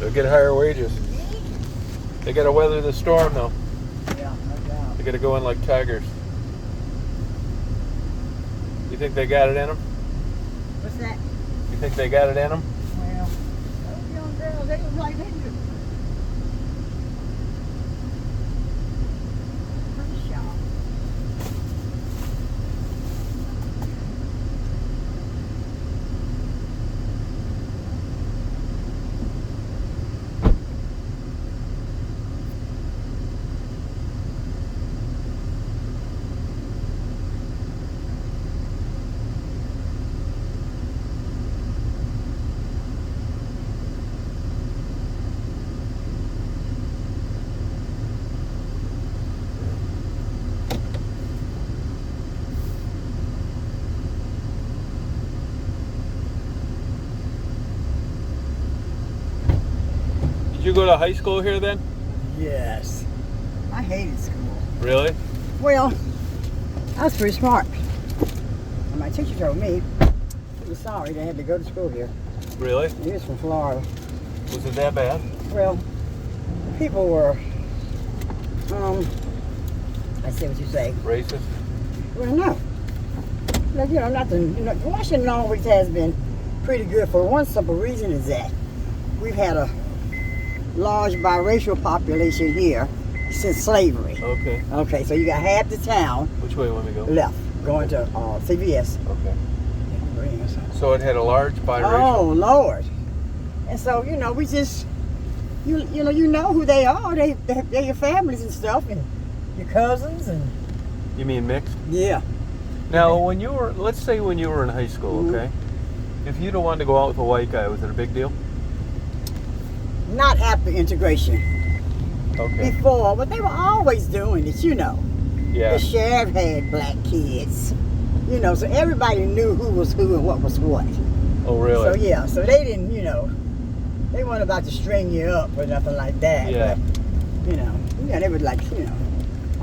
They'll get higher wages. They got to weather the storm, though. Yeah, no doubt. They got to go in like tigers. You think they got it in them? What's that? You think they got it in them? Well, those young girls, they look like they do. Pretty sharp. Did you go to high school here then? Yes. I hated school. Really? Well, I was pretty smart. And my teacher told me he was sorry they had to go to school here. Really? He was from Florida. Was it that bad? Well, people were, I see what you say. Racist? Well, no. Like, you know, nothing. You know, Washington always has been pretty good for one simple reason is that we've had a large biracial population here since slavery. Okay. Okay, so you got half the town Which way want we go? left going to CVS. Okay. So it had a large biracial. Oh Lord! And so you know, we just you know who they are. They're your families and stuff, and your cousins and You mean mixed? yeah. Now, when you were, let's say when you were in high school, Mhm. okay? If you'd have wanted to go out with a white guy, was it a big deal? Not after integration. Okay. Before, but they were always doing it, you know. Yeah. The sheriff had black kids, you know, so everybody knew who was who and what was what. Oh, really? So yeah, so they didn't, you know, they weren't about to string you up or nothing like that. Yeah. But, you know, they were like, you know,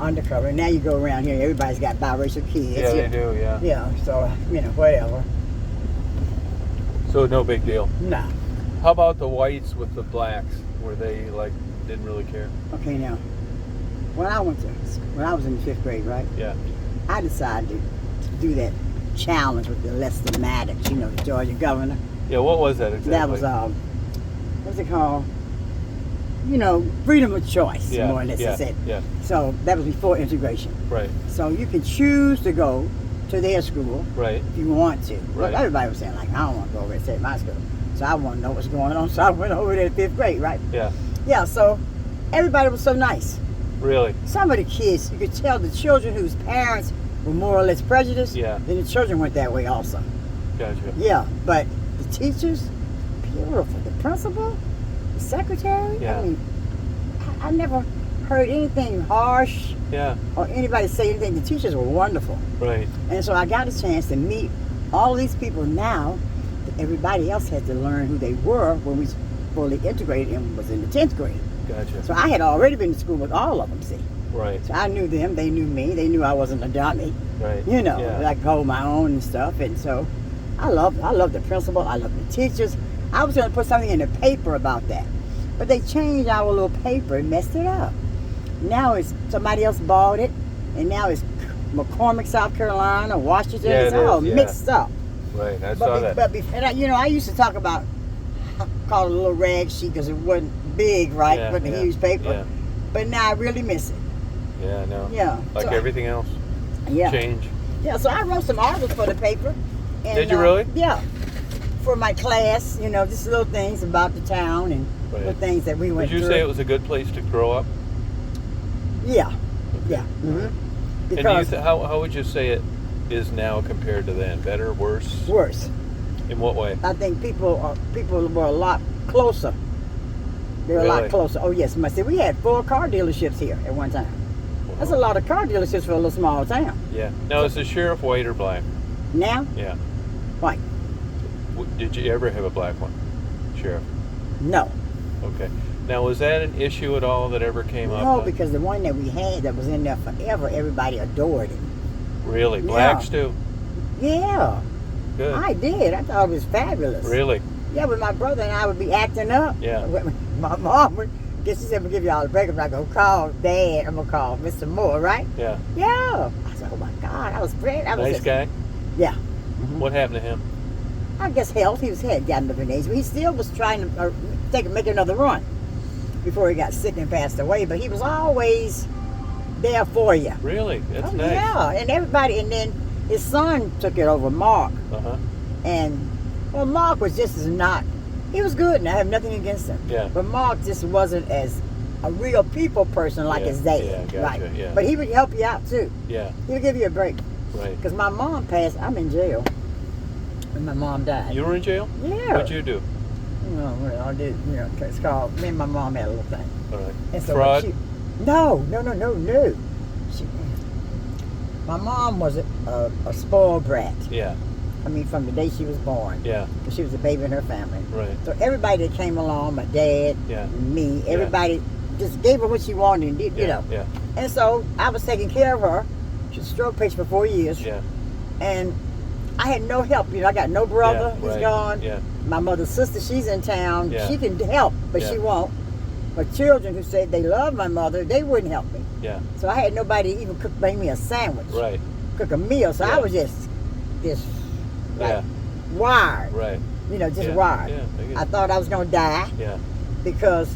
undercover. Now you go around here, everybody's got biracial kids. Yeah, they do, yeah. Yeah, so, you know, whatever. So no big deal. Nah. How about the whites with the blacks? Were they, like, didn't really care? Okay, now, when I was in the 5th grade, right? Yeah. I decided to do that challenge with the Lester Maddox, you know, the Georgia governor. Yeah, what was that exactly? That was, what's it called? You know, freedom of choice, Yeah, more or less, yeah, it said. yeah. So that was before integration. Right, So you can choose to go to their school right. if you want to. Right. But everybody was saying, like, I don't want to go over to my school. So I want to know what's going on. So I went over there in 5th grade, right? Yeah. Yeah, so everybody was so nice. Really? Some of the kids, you could tell the children whose parents were more or less prejudiced, Yeah. then the children went that way also. Gotcha. Yeah, but the teachers, beautiful. The principal, the secretary, Yeah. I mean, I never heard anything harsh Yeah, or anybody say anything. The teachers were wonderful. right. And so I got a chance to meet all these people now that everybody else had to learn who they were when we fully integrated and was in the 10th grade. Gotcha. So I had already been to school with all of them, see. Right, So I knew them, they knew me, they knew I wasn't a dummy, right. you know, Yeah. I could hold my own and stuff. And so I love the principal, I love the teachers. I was going to put something in the paper about that, but they changed our little paper and messed it up. Now it's somebody else bought it, and now it's McCormick, South Carolina, Washington. Yeah, It's it all is, yeah. mixed up. Right, I saw that. And you know, I used to talk about, call it a little rag sheet because it wasn't big, right? Yeah, It wasn't yeah, a huge paper. Yeah, But now I really miss it. yeah, I know. Yeah. Like So everything else. yeah. Change. Yeah, so I wrote some articles for the paper. And, Did you really? Yeah. For my class, you know, just little things about the town and Right. the things that we went Would you through. say it was a good place to grow up? Yeah. Yeah. Mm-hmm. And Because how would you say it is now compared to then? Better, worse? worse. In what way? I think people were a lot closer. They were a Really? lot closer. Oh yes, I said we had 4 car dealerships here at one time. That's a lot of car dealerships for a little small town. Yeah. Now, is the sheriff white or black? Now, Yeah. white. Did you ever have a black one? Sheriff. No. Okay. Now, was that an issue at all that ever came up? No, because the one that we had that was in there forever, everybody adored him. Really? Yeah. Blacks too? Yeah, Good. I did. I thought it was fabulous. Really? Yeah, but my brother and I would be acting up. Yeah. My mom would, guess she said, I'm going to give y'all a break. I'm not going to call Dad. I'm going to call Mr. Moore, right? Yeah. Yeah. I said, oh my God, I was afraid. I was Nice just, guy. Yeah. What happened to him? I guess health. He had gotten up in age, but he still was trying to make another run before he got sick and passed away. But he was always there for you. Really? That's Oh, nice. yeah, and everybody, and then his son took it over, Mark. Uh-huh. And, well, Mark was just as not, he was good, and I have nothing against him. Yeah. But Mark just wasn't as a real people person like Yeah, his dad. yeah, gotcha, right. yeah. But he would help you out, too. Yeah. He would give you a break. Right. Because my mom passed, I'm in jail when my mom died. You were in jail? Yeah. What'd you do? No, well, I did, it's called, me and my mom had a little thing. All right. And so Fraud? No. She, my mom was a spoiled brat. Yeah. I mean, from the day she was born. Yeah. 'Cause she was a baby in her family. Right. So everybody that came along, my dad, Yeah. me, everybody just gave her what she wanted and did, Yeah. you know. Yeah. And so I was taking care of her. She was a stroke patient for 4 years. Yeah. And I had no help. I got no brother. Yeah, He's right. gone. Yeah. My mother's sister, she's in town. Yeah. She can help, but Yeah. she won't. But children who said they love my mother, they wouldn't help me. Yeah. So I had nobody to even bring me a sandwich, Right. cook a meal. So Yeah. I was just like, Yeah. wired, Right. just Yeah. wired. Yeah. I get I it. thought I was going to die Yeah. because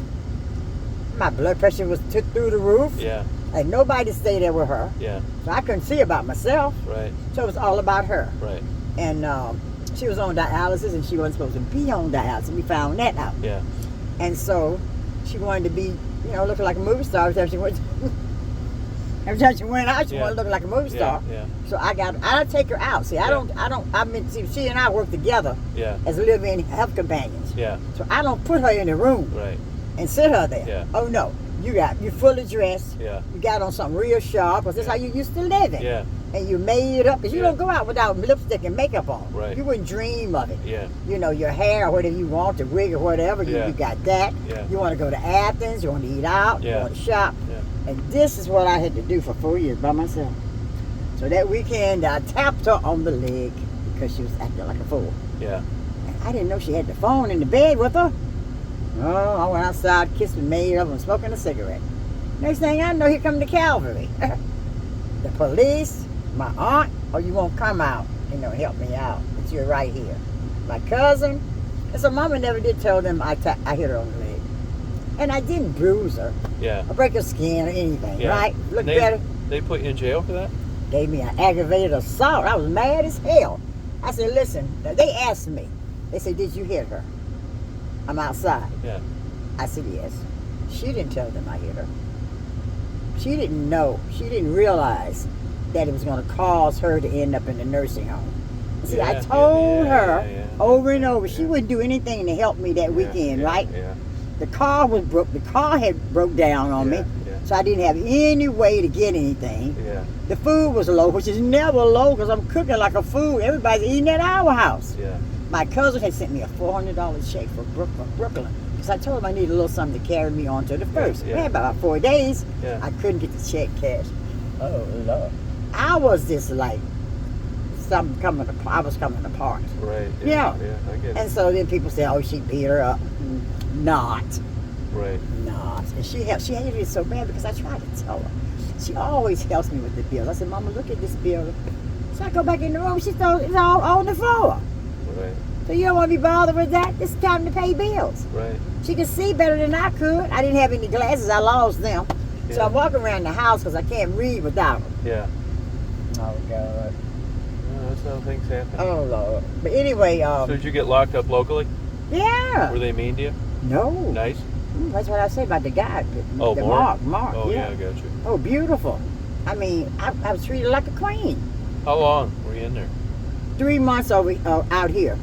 my blood pressure was through the roof. Yeah. And nobody stayed there with her. Yeah. So I couldn't see about myself. Right. So it was all about her. Right. And she was on dialysis and she wasn't supposed to be on dialysis. We found that out. Yeah. And so she wanted to be, looking like a movie star every time she went. Every time she went out, she Yeah. wanted to look like a movie star. Yeah. So I'd take her out. See, see, she and I work together Yeah. as live-in health companions. Yeah. So I don't put her in the room Right. and sit her there. Yeah. Oh no, you're fully dressed. Yeah. You got on something real sharp, because that's Yeah. how you used to live it. Yeah. And you made it up, because you Yeah. don't go out without lipstick and makeup on. Right. You wouldn't dream of it. Yeah. Your hair or whatever you want, the wig or whatever, Yeah. you got that. Yeah. You want to go to Athens, you want to eat out, you Yeah. want to shop. Yeah. And this is what I had to do for 4 years by myself. So that weekend, I tapped her on the leg because she was acting like a fool. Yeah. And I didn't know she had the phone in the bed with her. Oh, I went outside, kissed the maid up, and smoking a cigarette. Next thing I know, here come the cavalry. The police, my aunt, you won't come out, help me out. But you're right here. My cousin. And so Mama never did tell them I hit her on the leg. And I didn't bruise her Yeah. or break her skin or anything, Yeah. right? Look They- better. They put you in jail for that? Gave me an aggravated assault. I was mad as hell. I said, listen, they asked me. They said, did you hit her? I'm outside. Yeah. I said, yes. She didn't tell them I hit her. She didn't know. She didn't realize that it was going to cause her to end up in the nursing home. See, Yeah, I yeah, told yeah, her yeah, yeah. over and over, she Yeah. wouldn't do anything to help me that weekend, Yeah, right? Yeah. The car was broke. The car had broke down on Yeah, me, yeah. so I didn't have any way to get anything. Yeah. The food was low, which is never low because I'm cooking like a fool. Everybody's eating at our house. Yeah. My cousin had sent me a $400 check for Brooklyn because I told him I needed a little something to carry me on to the first. yeah. We had about 4 days. Yeah. I couldn't get the check cash. Oh, Lord. I was just like, I was coming apart. Right. Yeah. Yeah. I get it. And so then people say, oh, she beat her up. Not. Right. Not. And she hated it so bad because I tried to tell her. She always helps me with the bills. I said, Mama, look at this bill. So I go back in the room. She throws it all on the floor. Right. So you don't want to be bothered with that? It's time to pay bills. Right. She could see better than I could. I didn't have any glasses. I lost them. So Yeah. I walk around the house because I can't read without them. Yeah. Oh, God. Yeah, that's how things happen. Oh, Lord. But anyway, So did you get locked up locally? yeah. Were they mean to you? No. Nice? That's what I said about the guy. Oh, the Mark? Mark, Oh, yeah. I got you. Oh, beautiful. I mean, I was treated like a queen. How long were you in there? 3 months out here.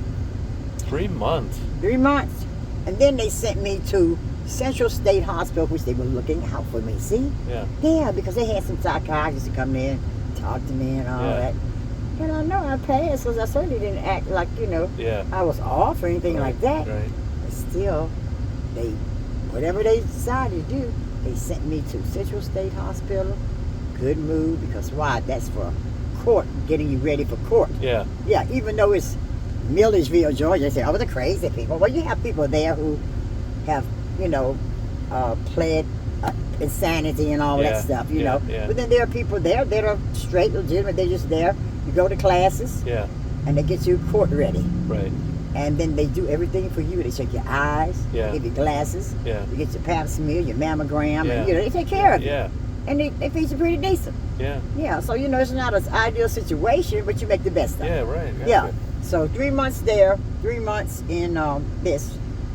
3 months. 3 months. And then they sent me to Central State Hospital, which they were looking out for me. See? Yeah. Yeah, because they had some psychiatrists to come in, talk to me and all Yeah. that. And I know I passed because I certainly didn't act like, Yeah. I was off or anything like that. Right. But still, whatever they decided to do, they sent me to Central State Hospital. Good move, because why? That's for court, getting you ready for court. Yeah. Yeah, even though it's Milledgeville, Georgia. They say, oh, the crazy people. Well, you have people there who have, pled insanity and all Yeah, that stuff, you yeah, know. yeah. But then there are people there that are straight, legitimate. They're just there. You go to classes, Yeah. and they get you court ready. Right. And then they do everything for you. They check your eyes, Yeah. they give you glasses, Yeah. you get your pap smear, your mammogram, Yeah. and they take care of you. Yeah. And they feed you pretty decent. Yeah. Yeah, so it's not an ideal situation, but you make the best of it. Yeah. Right. Yeah. So 3 months there, 3 months in down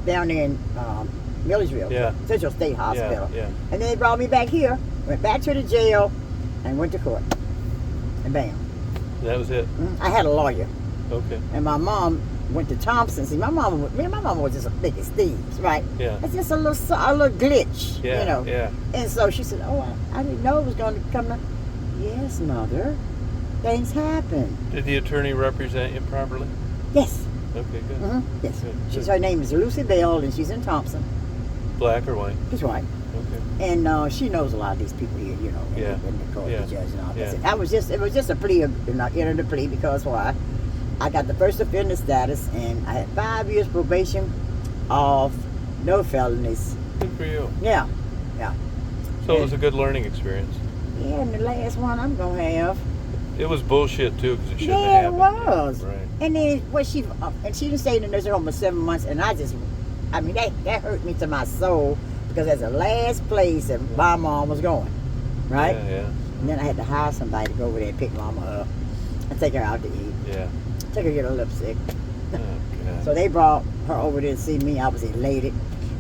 there in Milledgeville, Yeah. Central State Hospital. Yeah. And then they brought me back here, went back to the jail, and went to court. And bam. That was it. I had a lawyer, Okay. and my mom went to Thompson. See, my mom was just as big as Steve's, right? Yeah. It's just a little glitch, Yeah. you know. Yeah. And so she said, "Oh, I didn't know it was going to come." Yes, mother. Things happen. Did the attorney represent you properly? Yes. Okay. Good. Yes. Good. Her name is Lucy Bell, and she's in Thompson. Black or white? She's white. Okay. And she knows a lot of these people here, you know, Yeah. in the court, Yeah. the judge and all Yeah. that. It was just a plea, I entered the plea because why? I got the first offender status, and I had 5 years probation of no felonies. Good for you. Yeah. So it was a good learning experience. Yeah, and the last one I'm going to have. It was bullshit too, because it shouldn't Yeah, have it happened. was. Yeah, right. And then she didn't stay in the nursing home for 7 months, and that hurt me to my soul because that's the last place that my mom was going, right? Yeah. And then I had to hire somebody to go over there and pick mama up and take her out to eat, Yeah. take her to get her lipstick. Oh, God. So they brought her over there to see me. I was elated.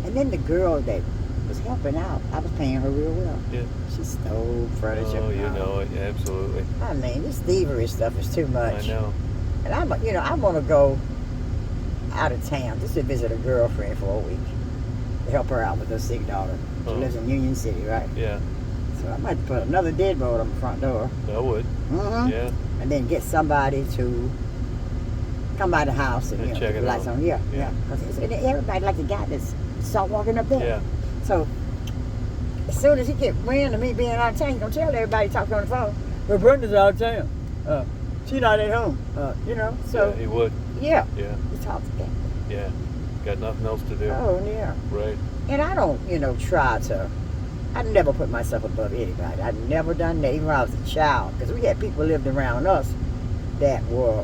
And then the girl that was helping out, I was paying her real well. Yeah. She stole furniture. Oh, you know it. Yeah, absolutely. I mean, this thievery stuff is too much. I know. And I want to go out of town just to visit a girlfriend for a week to help her out with her sick daughter. She Oh. lives in Union City, right? Yeah. So I might put another deadbolt on the front door. I would. Mm-hmm. Yeah. And then get somebody to come by the house and And check keep it the lights out. on. Yeah. Yeah. Because everybody like the guy that's saw walking up there. Yeah. So as soon as he get wind of me being out of town, he's gonna tell everybody talking on the phone. Well, Brenda's out of town. She's not at home. So Yeah, he would. yeah, Yeah. he talks to them. Yeah. Got nothing else to do. Oh yeah. Right. And I don't, try to. I never put myself above anybody. I've never done that, even when I was a child. Because we had people lived around us that were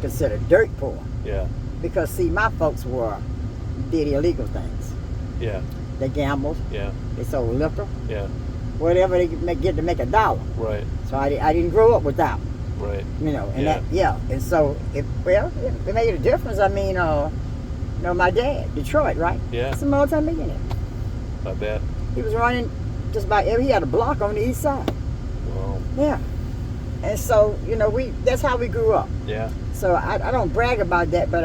considered dirt poor. Yeah. Because see, my folks did illegal things. Yeah. They gambled. Yeah. They sold liquor. Yeah. Whatever they could get to make $1. Right. So I didn't grow up with that. Right. And and so it made a difference. I mean, my dad, Detroit, right? Yeah. He's a multi-millionaire. I bet. He was running just about he had a block on the east side. Well. Yeah. And so, that's how we grew up. Yeah. So I don't brag about that, but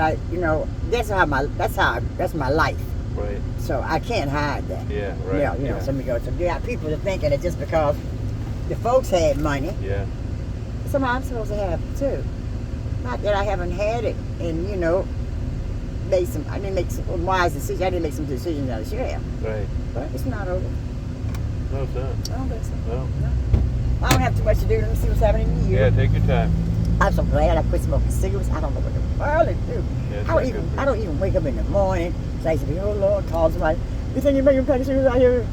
that's my life. Right. So I can't hide that. Yeah. Right. Yeah, some people are thinking that just because the folks had money, Yeah. somehow I'm supposed to have it too. Not that I haven't had it, and I didn't make some wise decisions. I didn't make some decisions I should have. Right. But it's not over. No, it's not. I don't think so. No. I don't have too much to do. Let me see what's happening in Yeah. here. Take your time. I'm so glad I quit smoking cigarettes. I don't know what the world to do. Yeah, it's I not don't good for you. even wake up in the morning. So I used to be, oh Lord, call somebody. You think you're making pack of cigarettes out here?